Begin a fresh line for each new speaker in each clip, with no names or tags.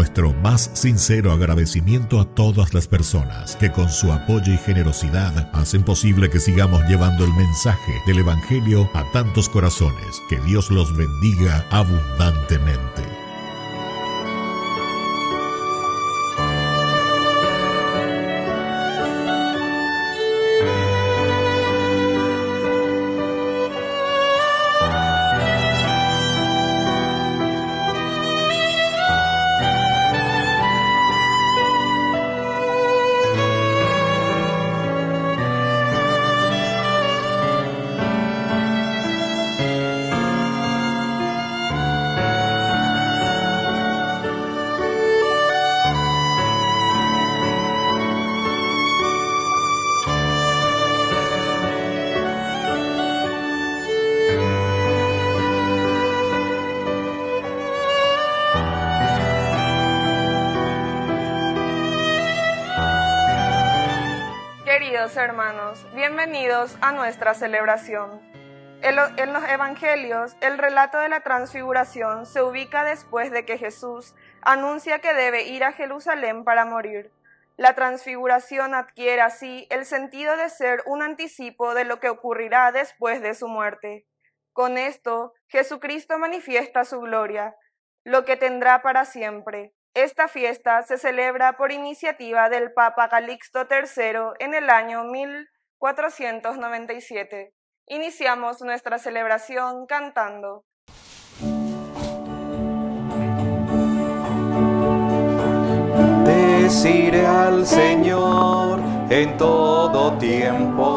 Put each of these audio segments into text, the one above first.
nuestro más sincero agradecimiento a todas las personas que con su apoyo y generosidad hacen posible que sigamos llevando el mensaje del Evangelio a tantos corazones. Que Dios los bendiga abundantemente.
Queridos hermanos, bienvenidos a nuestra celebración. En los evangelios, el relato de la transfiguración se ubica después de que Jesús anuncia que debe ir a Jerusalén para morir. La transfiguración adquiere así el sentido de ser un anticipo de lo que ocurrirá después de su muerte. Con esto, Jesucristo manifiesta su gloria, lo que tendrá para siempre. Esta fiesta se celebra por iniciativa del Papa Calixto III en el año 1497. Iniciamos nuestra celebración cantando.
Bendeciré al Señor en todo tiempo,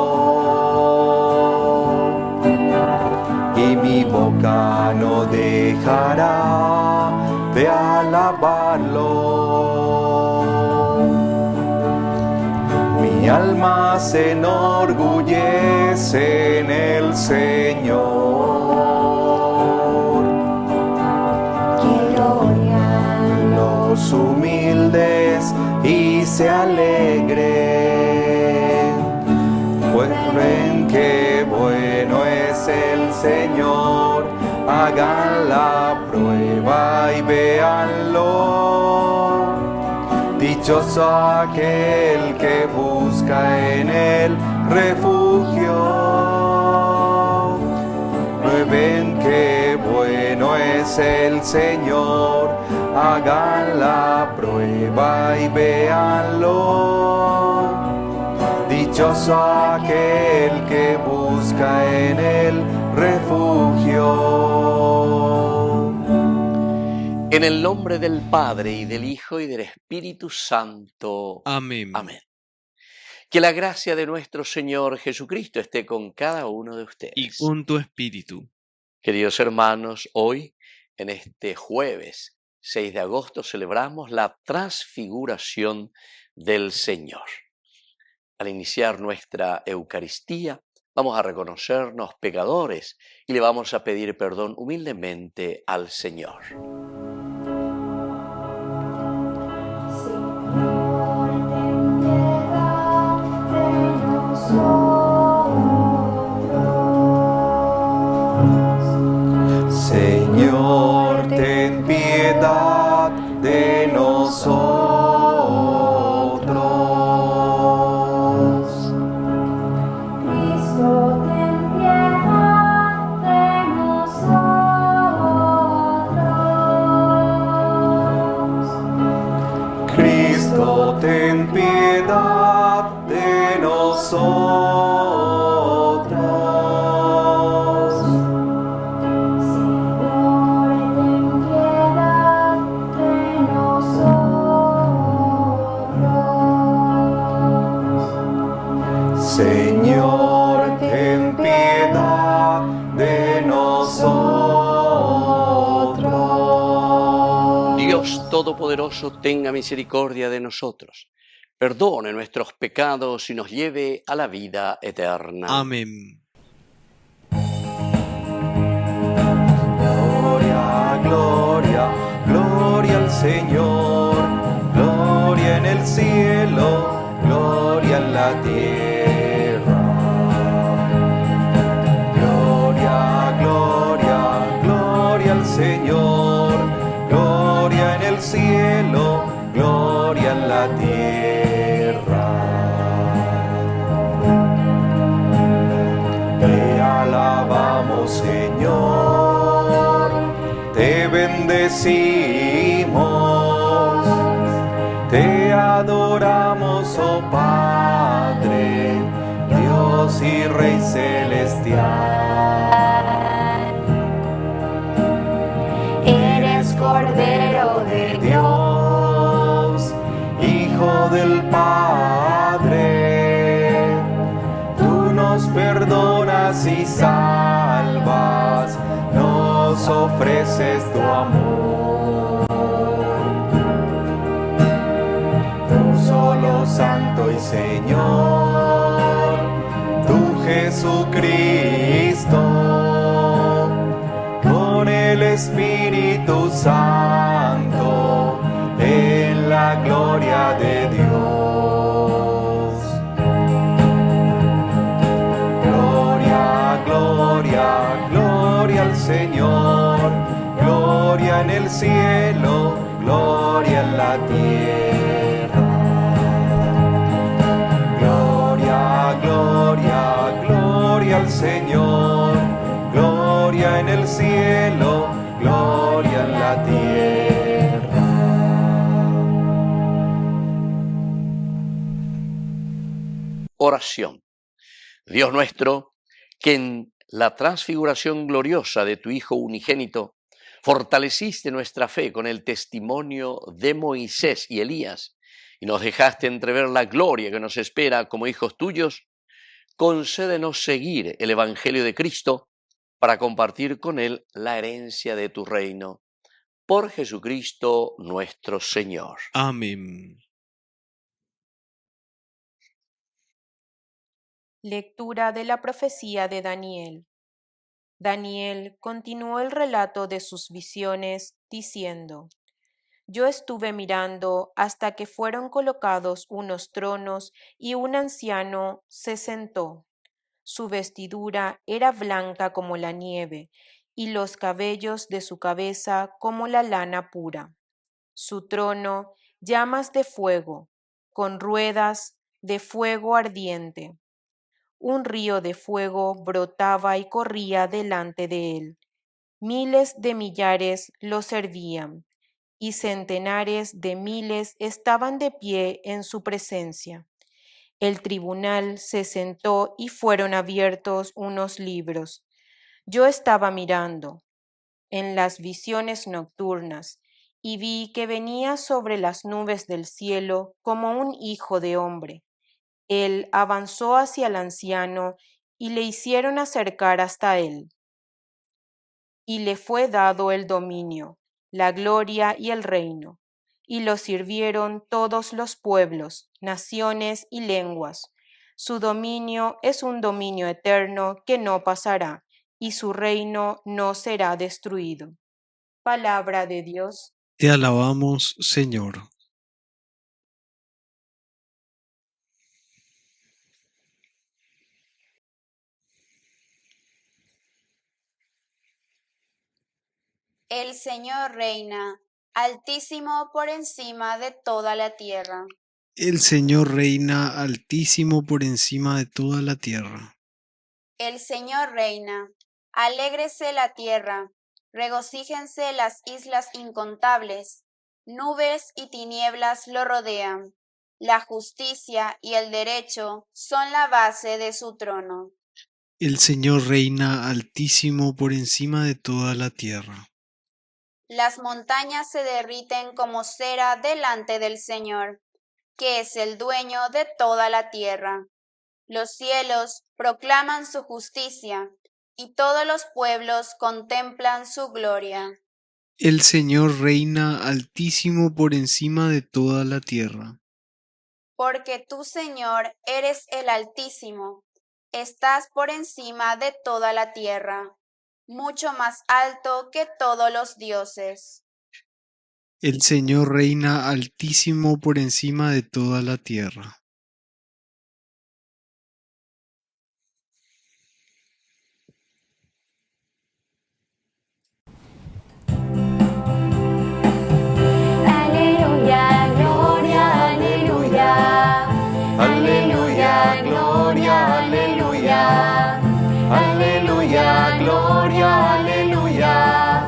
y mi boca no dejará de alabarlo. Mi alma se enorgullece en el Señor. Quiero oír los humildes y se alegren, pues ven que bueno es el Señor. Hagan la prueba y véanlo. Dichoso aquel que busca en él refugio. Prueben que bueno es el Señor. Hagan la prueba y véanlo. Dichoso aquel que busca en él refugio.
En el nombre del Padre, y del Hijo, y del Espíritu Santo.
Amén.
Amén. Que la gracia de nuestro Señor Jesucristo esté con cada uno de ustedes.
Y con tu espíritu.
Queridos hermanos, hoy, en este jueves 6 de agosto, celebramos la transfiguración del Señor. Al iniciar nuestra Eucaristía, vamos a reconocernos pecadores y le vamos a pedir perdón humildemente al Señor.
Señor, ten piedad de nosotros.
Cristo, ten piedad de nosotros.
Cristo, ten piedad de nosotros. Señor, ten piedad de nosotros.
Dios Todopoderoso, tenga misericordia de nosotros, perdone nuestros pecados y nos lleve a la vida eterna.
Amén.
Gloria, gloria, gloria al Señor. Gloria en el cielo, gloria en la tierra. Gloria, gloria, gloria al Señor. Gloria en el cielo, Señor, te bendecimos, te adoramos, oh Padre, Dios y Rey celestial.
Eres Cordero de
Dios, Hijo del Padre, tú nos perdonas y salvas, nos ofreces tu amor. Tú solo Santo y Señor, tú Jesucristo, con el Espíritu Santo, en la gloria de Dios. Gloria, gloria, gloria al Señor, gloria en el cielo, gloria en la tierra. Gloria, gloria, gloria al Señor, gloria en el cielo, gloria en la tierra.
Oración. Dios nuestro, que en la transfiguración gloriosa de tu Hijo unigénito, fortaleciste nuestra fe con el testimonio de Moisés y Elías, y nos dejaste entrever la gloria que nos espera como hijos tuyos, concédenos seguir el Evangelio de Cristo para compartir con él la herencia de tu reino. Por Jesucristo nuestro Señor.
Amén.
Lectura de la profecía de Daniel. Daniel continuó el relato de sus visiones, diciendo: Yo estuve mirando hasta que fueron colocados unos tronos y un anciano se sentó. Su vestidura era blanca como la nieve y los cabellos de su cabeza como la lana pura. Su trono, llamas de fuego, con ruedas de fuego ardiente. Un río de fuego brotaba y corría delante de él. Miles de millares lo servían, y centenares de miles estaban de pie en su presencia. El tribunal se sentó y fueron abiertos unos libros. Yo estaba mirando en las visiones nocturnas y vi que venía sobre las nubes del cielo como un hijo de hombre. Él avanzó hacia el anciano y le hicieron acercar hasta él. Y le fue dado el dominio, la gloria y el reino, y lo sirvieron todos los pueblos, naciones y lenguas. Su dominio es un dominio eterno que no pasará, y su reino no será destruido. Palabra de Dios.
Te alabamos, Señor.
El Señor reina, altísimo por encima de toda la tierra.
El Señor reina altísimo por encima de toda la tierra.
El Señor reina, alégrese la tierra, regocíjense las islas incontables, nubes y tinieblas lo rodean. La justicia y el derecho son la base de su trono.
El Señor reina altísimo por encima de toda la tierra.
Las montañas se derriten como cera delante del Señor, que es el dueño de toda la tierra. Los cielos proclaman su justicia, y todos los pueblos contemplan su gloria.
El Señor reina altísimo por encima de toda la tierra.
Porque tú, Señor, eres el Altísimo, estás por encima de toda la tierra, mucho más alto que todos los dioses.
El Señor reina altísimo por encima de toda la tierra.
Aleluya, gloria, aleluya.
Aleluya, gloria, aleluya. Aleluya, gloria. gloria, aleluya.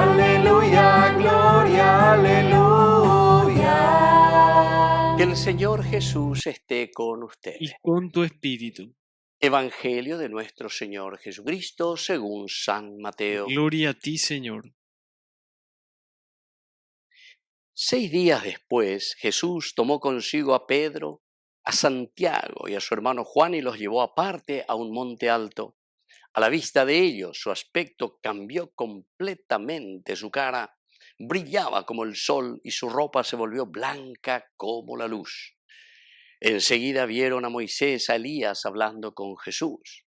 Aleluya, gloria, aleluya.
Que el Señor Jesús esté con ustedes.
Y con tu espíritu.
Evangelio de nuestro Señor Jesucristo según San Mateo.
Gloria a ti, Señor.
6 días después, Jesús tomó consigo a Pedro, a Santiago y a su hermano Juan y los llevó aparte a un monte alto. A la vista de ellos, su aspecto cambió completamente, su cara brillaba como el sol y su ropa se volvió blanca como la luz. Enseguida vieron a Moisés, a Elías hablando con Jesús.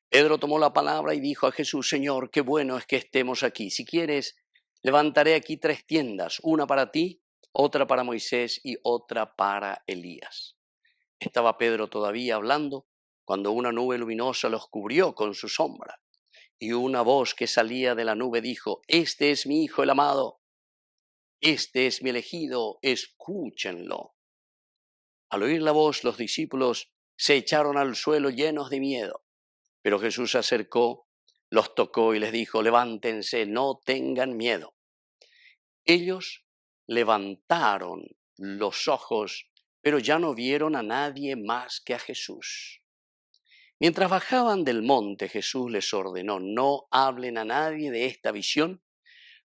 Pedro tomó la palabra y dijo a Jesús: Señor, qué bueno es que estemos aquí. Si quieres, levantaré aquí 3 tiendas, una para ti, otra para Moisés y otra para Elías. Estaba Pedro todavía hablando cuando una nube luminosa los cubrió con su sombra, y una voz que salía de la nube dijo: Este es mi Hijo el amado, este es mi elegido, escúchenlo. Al oír la voz, los discípulos se echaron al suelo llenos de miedo, pero Jesús se acercó, los tocó y les dijo: levántense, no tengan miedo. Ellos levantaron los ojos, pero ya no vieron a nadie más que a Jesús. Mientras bajaban del monte, Jesús les ordenó: no hablen a nadie de esta visión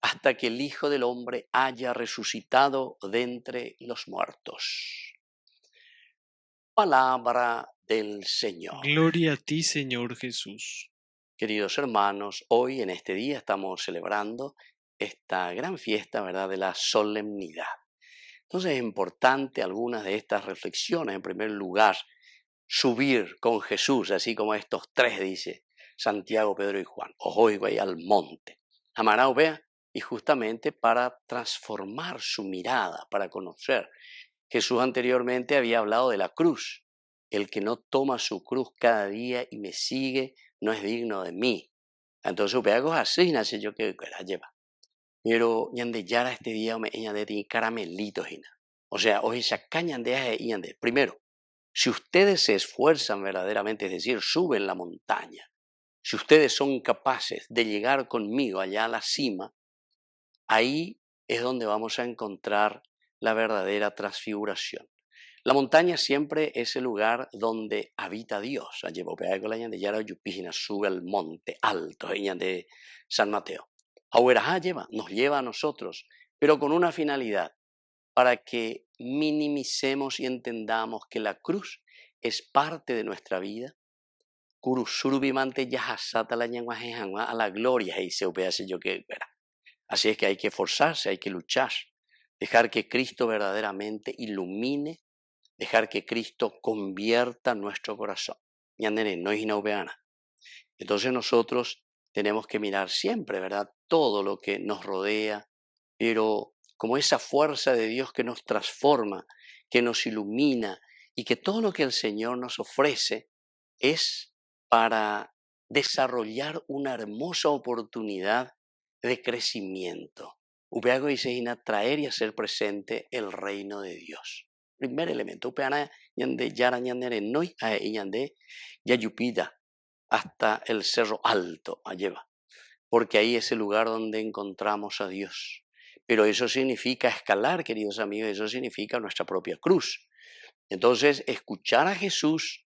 hasta que el Hijo del Hombre haya resucitado de entre los muertos. Palabra del Señor.
Gloria a ti, Señor Jesús.
Queridos hermanos, hoy en este día estamos celebrando esta gran fiesta, ¿verdad?, de la solemnidad. Entonces es importante algunas de estas reflexiones. En primer lugar, subir con Jesús, así como estos 3, dice Santiago, Pedro y Juan. Hoy voy al monte. Amará vea, y justamente para transformar su mirada, para conocer. Jesús anteriormente había hablado de la cruz. El que no toma su cruz cada día y me sigue no es digno de mí. Entonces, algo así, nace yo que la lleva. Pero ñande yara este día me ñande tiene caramelitos y nada. O sea, hoy esa caña de ñande. Primero, si ustedes se esfuerzan verdaderamente, es decir, suben la montaña, si ustedes son capaces de llegar conmigo allá a la cima, ahí es donde vamos a encontrar la verdadera transfiguración. La montaña siempre es el lugar donde habita Dios. Sube al monte alto de San Mateo. Ahora nos lleva a nosotros, pero con una finalidad, para que minimicemos y entendamos que la cruz es parte de nuestra vida. A la gloria, así es que hay que esforzarse, hay que luchar, dejar que Cristo verdaderamente ilumine, dejar que Cristo convierta nuestro corazón. Entonces nosotros tenemos que mirar siempre, ¿verdad?, todo lo que nos rodea, pero como esa fuerza de Dios que nos transforma, que nos ilumina, y que todo lo que el Señor nos ofrece es para desarrollar una hermosa oportunidad de crecimiento. Upeago dice traer y hacer presente el reino de Dios. Primer elemento, upeana ñande yara ñandere noi a ñande yayupida hasta el cerro alto alleva, porque ahí es el lugar donde encontramos a Dios. Pero eso significa escalar, queridos amigos, eso significa nuestra propia cruz. Entonces, escuchar a Jesús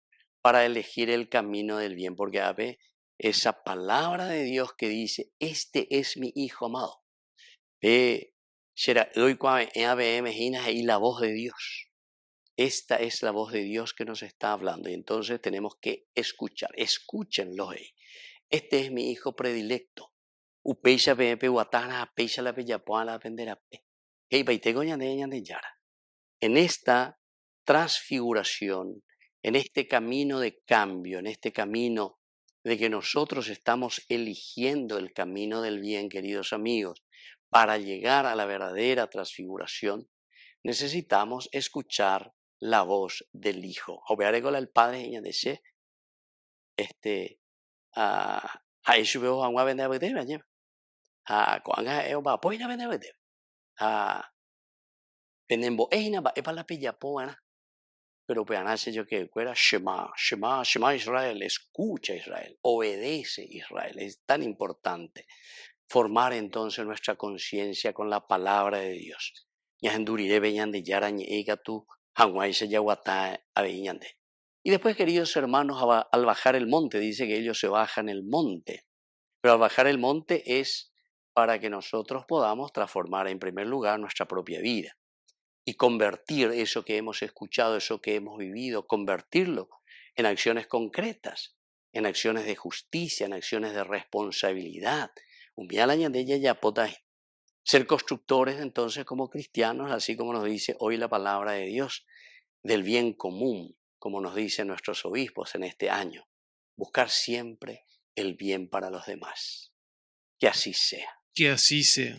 para elegir el camino del bien, porque ve esa palabra de Dios que dice: este es mi Hijo amado. Y la voz de Dios. Esta es la voz de Dios que nos está hablando, y entonces tenemos que escuchar. Escúchenlo. Este es mi Hijo predilecto. En esta transfiguración, en este camino de cambio, en este camino de que nosotros estamos eligiendo el camino del bien, queridos amigos, para llegar a la verdadera transfiguración, necesitamos escuchar la voz del Hijo. Obviamente el Padre dice, a eso veo a una venda de allá. A cuanga va pues na venda de. A penembo eina va para la pilla poana. pero peanache yo que fuera Shema, Shema, Shema Israel, escucha Israel, obedece Israel. Es tan importante formar entonces nuestra conciencia con la palabra de Dios. Y después, queridos hermanos, al bajar el monte, dice que ellos se bajan el monte. Pero al bajar el monte es para que nosotros podamos transformar en primer lugar nuestra propia vida y convertir eso que hemos escuchado, eso que hemos vivido, convertirlo en acciones concretas, en acciones de justicia, en acciones de responsabilidad. Ser constructores entonces como cristianos, así como nos dice hoy la palabra de Dios, del bien común, como nos dicen nuestros obispos en este año. Buscar siempre el bien para los demás. Que así sea.
Que así sea.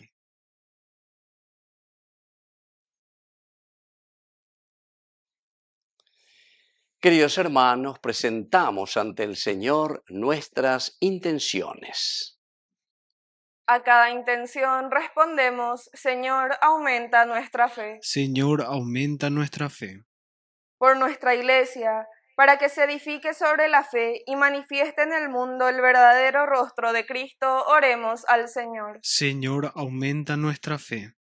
Queridos hermanos, presentamos ante el Señor nuestras intenciones.
A cada intención respondemos, Señor, aumenta nuestra fe.
Señor, aumenta nuestra fe.
Por nuestra Iglesia, para que se edifique sobre la fe y manifieste en el mundo el verdadero rostro de Cristo, oremos al Señor.
Señor, aumenta nuestra fe.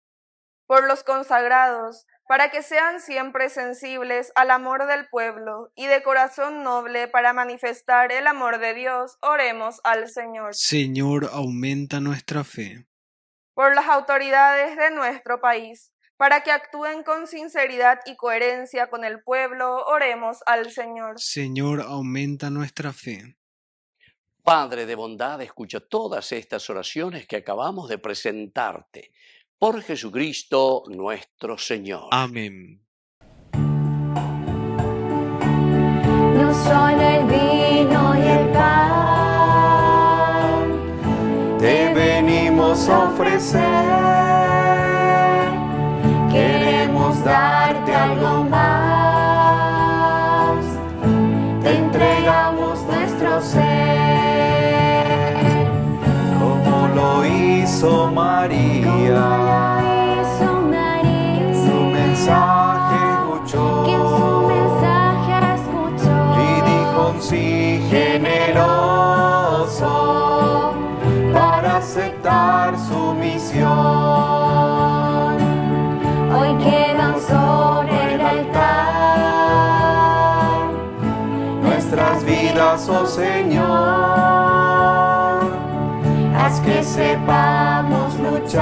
Por los consagrados, para que sean siempre sensibles al amor del pueblo y de corazón noble para manifestar el amor de Dios, oremos al Señor.
Señor, aumenta nuestra fe.
Por las autoridades de nuestro país, para que actúen con sinceridad y coherencia con el pueblo, oremos al Señor.
Señor, aumenta nuestra fe.
Padre de bondad, escucha todas estas oraciones que acabamos de presentarte. Por Jesucristo nuestro Señor.
Amén.
No son el vino y el pan,
Te venimos a ofrecer. Queremos darte algo más. Te entregamos nuestro ser, como lo hizo María. Su mensaje escuchó y dijo un sí generoso para aceptar su misión.
hoy quedan sobre el altar
Nuestras vidas, oh Señor, haz que sepamos luchar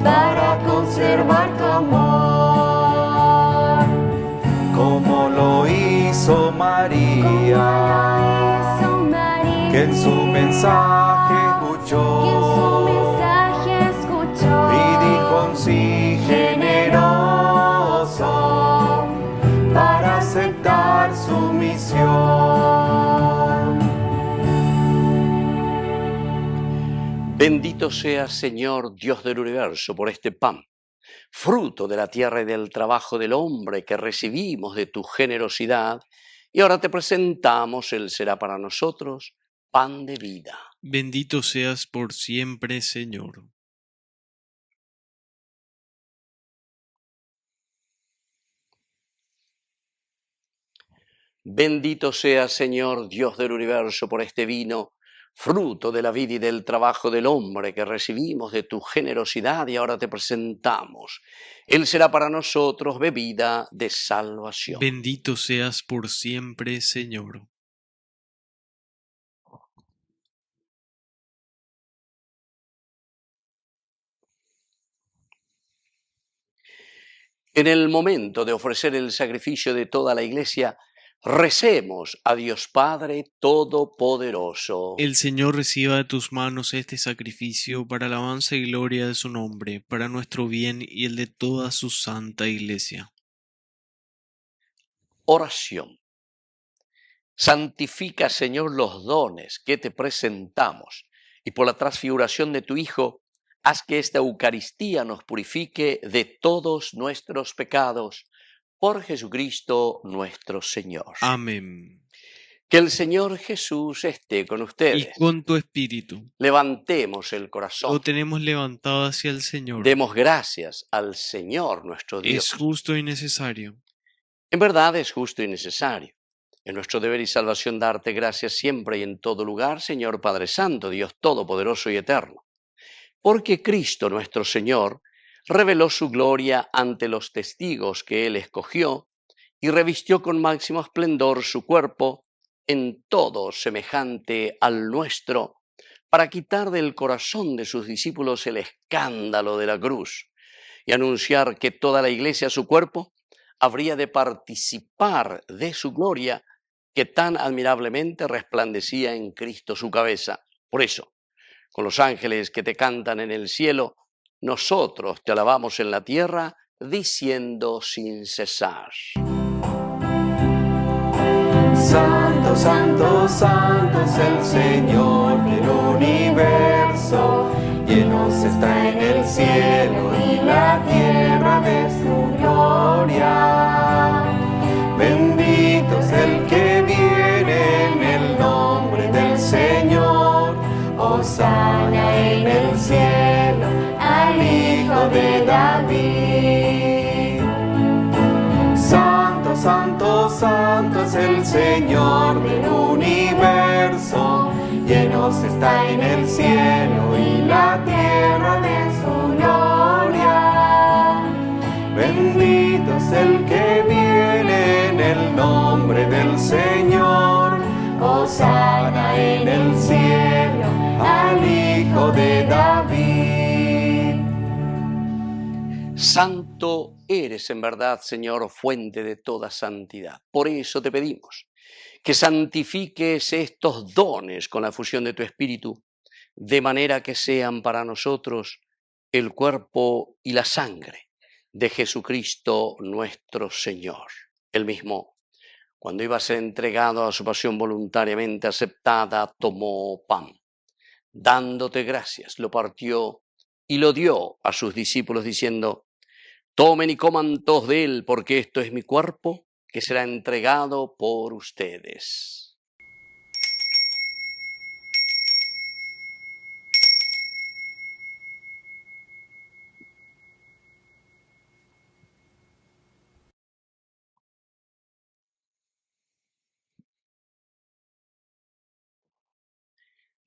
para conservar tu amor, como lo hizo María, que en su mensaje escuchó y dijo un sí generoso para aceptar su misión.
Bendito seas, Señor, Dios del universo, por este pan, fruto de la tierra y del trabajo del hombre que recibimos de tu generosidad, y ahora te presentamos, Él será para nosotros pan de vida.
Bendito seas por siempre, Señor.
Bendito seas, Señor, Dios del universo, por este vino, fruto de la vida y del trabajo del hombre que recibimos de tu generosidad, y ahora te presentamos. Él será para nosotros bebida de salvación.
Bendito seas por siempre, Señor.
En el momento de ofrecer el sacrificio de toda la Iglesia, recemos a Dios Padre Todopoderoso.
El Señor reciba de tus manos este sacrificio para alabanza y gloria de su nombre, para nuestro bien y el de toda su santa Iglesia.
Oración. Santifica, Señor, los dones que te presentamos, y por la transfiguración de tu Hijo, haz que esta Eucaristía nos purifique de todos nuestros pecados. Por Jesucristo nuestro Señor.
Amén.
Que el Señor Jesús esté con
y
ustedes.
con tu espíritu.
Levantemos el
Lo
corazón.
tenemos levantado hacia el Señor.
Demos gracias al Señor nuestro Dios.
Es justo y necesario.
En verdad es justo y necesario. Es nuestro deber y salvación darte gracias siempre y en todo lugar, Señor Padre Santo, Dios Todopoderoso y Eterno. Porque Cristo nuestro Señor reveló su gloria ante los testigos que Él escogió y revistió con máximo esplendor su cuerpo en todo semejante al nuestro, para quitar del corazón de sus discípulos el escándalo de la cruz y anunciar que toda la iglesia, su cuerpo, habría de participar de su gloria que tan admirablemente resplandecía en Cristo su cabeza. Por eso, con los ángeles que te cantan en el cielo, nosotros te alabamos en la tierra, diciendo sin cesar.
Santo, santo, santo es el Señor del universo. Llenos está en el cielo y la tierra de su gloria. Bendito es el que viene en el nombre del Señor. Hosana en el cielo al Hijo de David. Santo, santo, santo es el Señor del universo. Llenos está en el cielo y la tierra de su gloria. Bendito es el que viene en el nombre del Señor. Hosana en el cielo al Hijo de David.
Santo eres en verdad, Señor, fuente de toda santidad. Por eso te pedimos que santifiques estos dones con la fusión de tu Espíritu, de manera que sean para nosotros el cuerpo y la sangre de Jesucristo nuestro Señor. Él mismo, cuando iba a ser entregado a su pasión voluntariamente aceptada, tomó pan. Dándote gracias, lo partió y lo dio a sus discípulos diciendo: tomen y coman todos de él, porque esto es mi cuerpo, que será entregado por ustedes.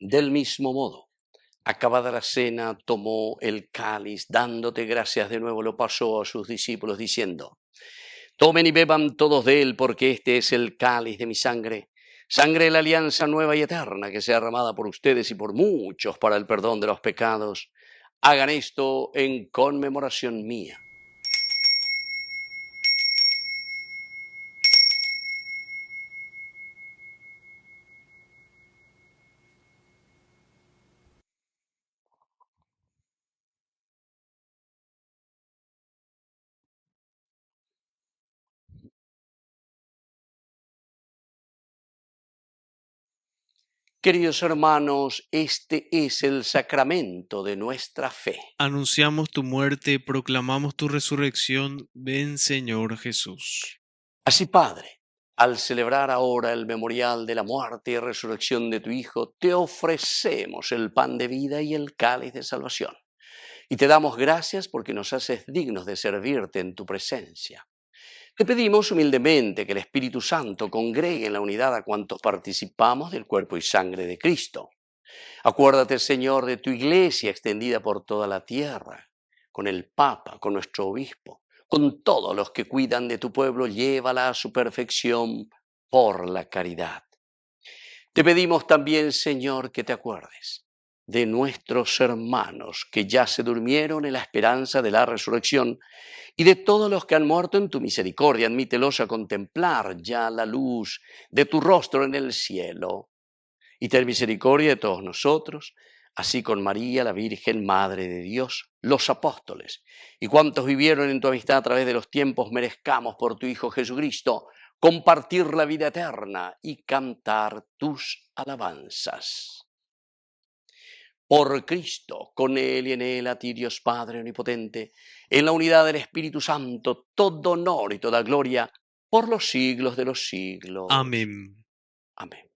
Del mismo modo, acabada la cena, tomó el cáliz, dándote gracias de nuevo, lo pasó a sus discípulos diciendo: tomen y beban todos de él, porque este es el cáliz de mi sangre, sangre de la alianza nueva y eterna, que sea derramada por ustedes y por muchos para el perdón de los pecados. Hagan esto en conmemoración mía. Queridos hermanos, este es el sacramento de nuestra fe.
Anunciamos tu muerte, proclamamos tu resurrección. Ven, Señor Jesús.
Así, Padre, al celebrar ahora el memorial de la muerte y resurrección de tu Hijo, te ofrecemos el pan de vida y el cáliz de salvación. Y te damos gracias porque nos haces dignos de servirte en tu presencia. Te pedimos humildemente que el Espíritu Santo congregue en la unidad a cuantos participamos del cuerpo y sangre de Cristo. Acuérdate, Señor, de tu iglesia extendida por toda la tierra, con el Papa, con nuestro obispo, con todos los que cuidan de tu pueblo, llévala a su perfección por la caridad. Te pedimos también, Señor, que te acuerdes de nuestros hermanos que ya se durmieron en la esperanza de la resurrección y de todos los que han muerto en tu misericordia. Admítelos a contemplar ya la luz de tu rostro en el cielo. Y ten misericordia de todos nosotros, así con María, la Virgen, Madre de Dios, los apóstoles, y cuantos vivieron en tu amistad a través de los tiempos, merezcamos por tu Hijo Jesucristo compartir la vida eterna y cantar tus alabanzas. Por Cristo, con Él y en Él, a ti, Dios Padre Omnipotente, en la unidad del Espíritu Santo, todo honor y toda gloria, por los siglos de los siglos.
Amén.
Amén.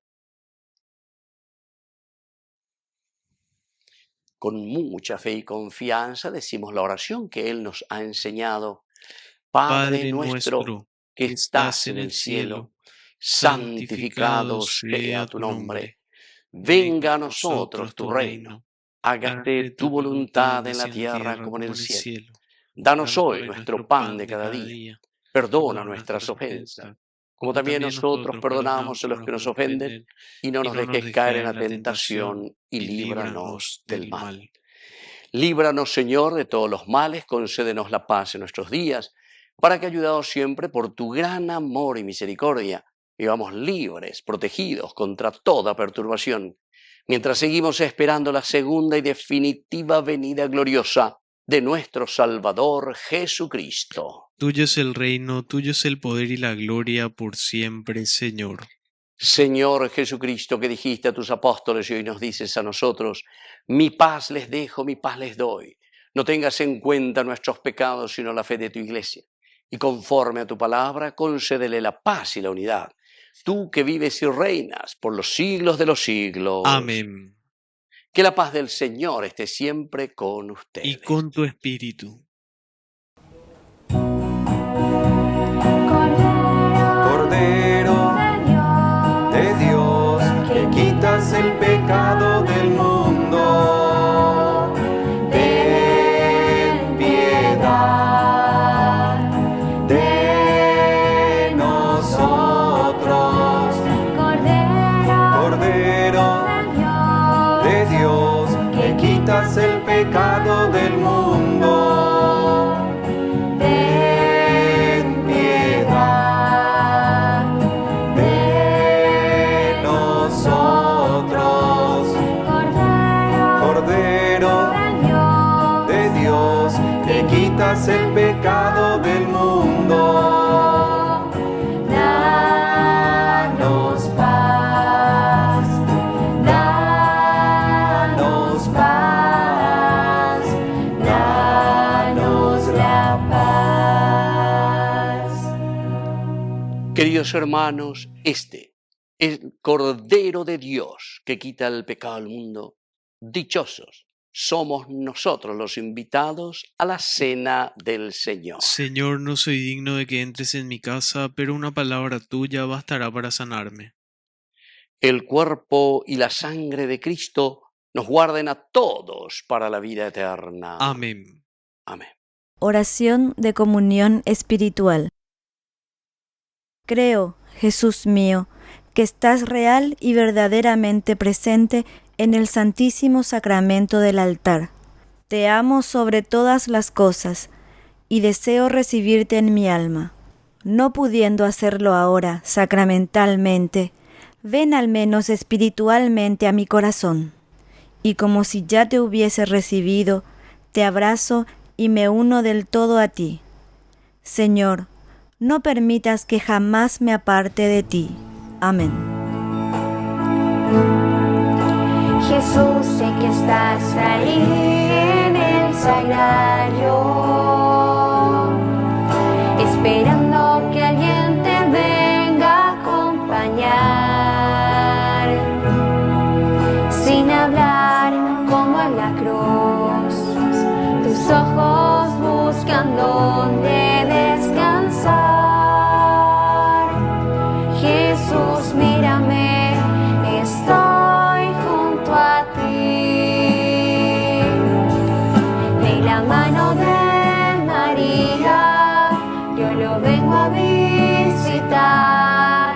Con mucha fe y confianza decimos la oración que Él nos ha enseñado. Padre nuestro que estás en el cielo, santificado sea tu nombre. Venga a nosotros tu reino. Hágase tu voluntad en la tierra como en el cielo. Danos hoy nuestro pan de cada día. Perdona nuestras ofensas, como también nosotros perdonamos a los que nos ofenden, y no nos dejes caer en la tentación, y líbranos del mal. Líbranos, Señor, de todos los males, concédenos la paz en nuestros días, para que, ayudados siempre por tu gran amor y misericordia, vivamos libres, protegidos contra toda perturbación, mientras seguimos esperando la segunda y definitiva venida gloriosa de nuestro Salvador Jesucristo.
Tuyo es el reino, tuyo es el poder y la gloria por siempre, Señor.
Señor Jesucristo, que dijiste a tus apóstoles y hoy nos dices a nosotros, mi paz les dejo, mi paz les doy. No tengas en cuenta nuestros pecados, sino la fe de tu iglesia. Y conforme a tu palabra, concédele la paz y la unidad. Tú que vives y reinas por los siglos de los siglos.
Amén.
Que la paz del Señor esté siempre con ustedes.
Y con tu espíritu.
Cordero de Dios, que quitas el pecado del mundo, ten piedad de nosotros. Cordero de Dios, que quitas el pecado del mundo, ten piedad de nosotros. Cordero de Dios, que quitas el pecado del mundo, danos paz, danos paz, danos la paz.
Queridos hermanos, este es el Cordero de Dios que quita el pecado del mundo. Dichosos somos nosotros los invitados a la cena del Señor.
Señor, no soy digno de que entres en mi casa, pero una palabra tuya bastará para sanarme.
El cuerpo y la sangre de Cristo nos guarden a todos para la vida eterna.
Amén.
Amén.
Oración de comunión espiritual. Creo, Jesús mío, que estás real y verdaderamente presente en el Santísimo Sacramento del altar. Te amo sobre todas las cosas y deseo recibirte en mi alma. No pudiendo hacerlo ahora sacramentalmente, ven al menos espiritualmente a mi corazón. Y como si ya te hubiese recibido, te abrazo y me uno del todo a ti. Señor, no permitas que jamás me aparte de ti. Amén.
Jesús, sé que estás ahí en el sagrario, esperando que alguien te venga a acompañar, sin hablar como en la cruz, tus ojos buscan donde descansar. Jesús, mírame, estoy junto a ti. De la mano de María, yo lo vengo a visitar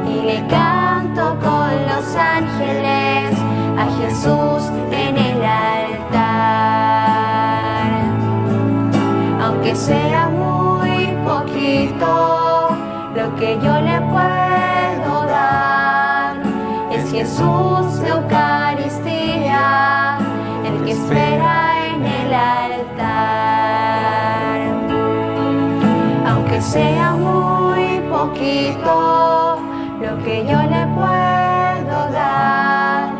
y le canto con los ángeles a Jesús en el altar. Aunque sea muy poquito, lo que yo le puedo dar es Jesús de Eucaristía, el que espera en el altar. Aunque sea muy poquito, lo que yo le puedo dar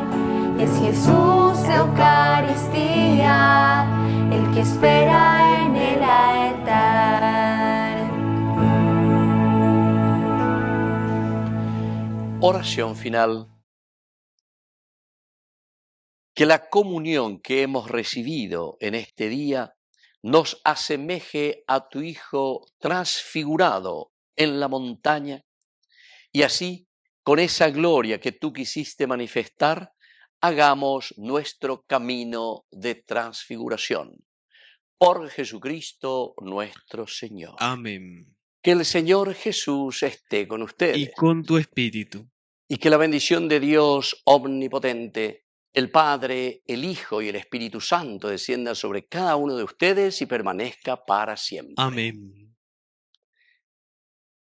es Jesús de Eucaristía, el que espera en el altar.
Oración final. Que la comunión que hemos recibido en este día nos asemeje a tu Hijo transfigurado en la montaña, y así, con esa gloria que tú quisiste manifestar, hagamos nuestro camino de transfiguración. Por Jesucristo nuestro Señor.
Amén.
Que el Señor Jesús esté con ustedes.
Y con tu espíritu.
Y que la bendición de Dios omnipotente, el Padre, el Hijo y el Espíritu Santo descienda sobre cada uno de ustedes y permanezca para siempre.
Amén.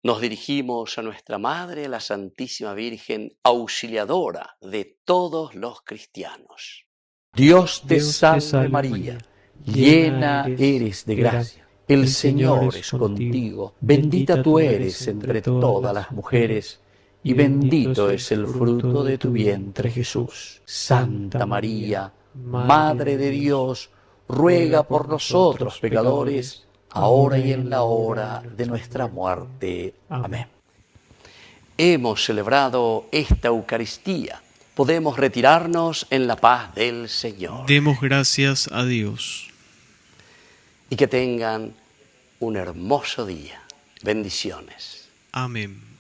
Nos dirigimos a nuestra Madre, la Santísima Virgen, auxiliadora de todos los cristianos. Dios te salve María, llena eres de gracia. El Señor es contigo, bendita tú eres entre todas las mujeres, y bendito es el fruto de tu vientre Jesús. Santa María, Madre de Dios, ruega por nosotros pecadores, ahora y en la hora de nuestra muerte. Amén. Hemos celebrado esta Eucaristía. Podemos retirarnos en la paz del Señor.
Demos gracias a Dios.
Y que tengan un hermoso día. Bendiciones.
Amén.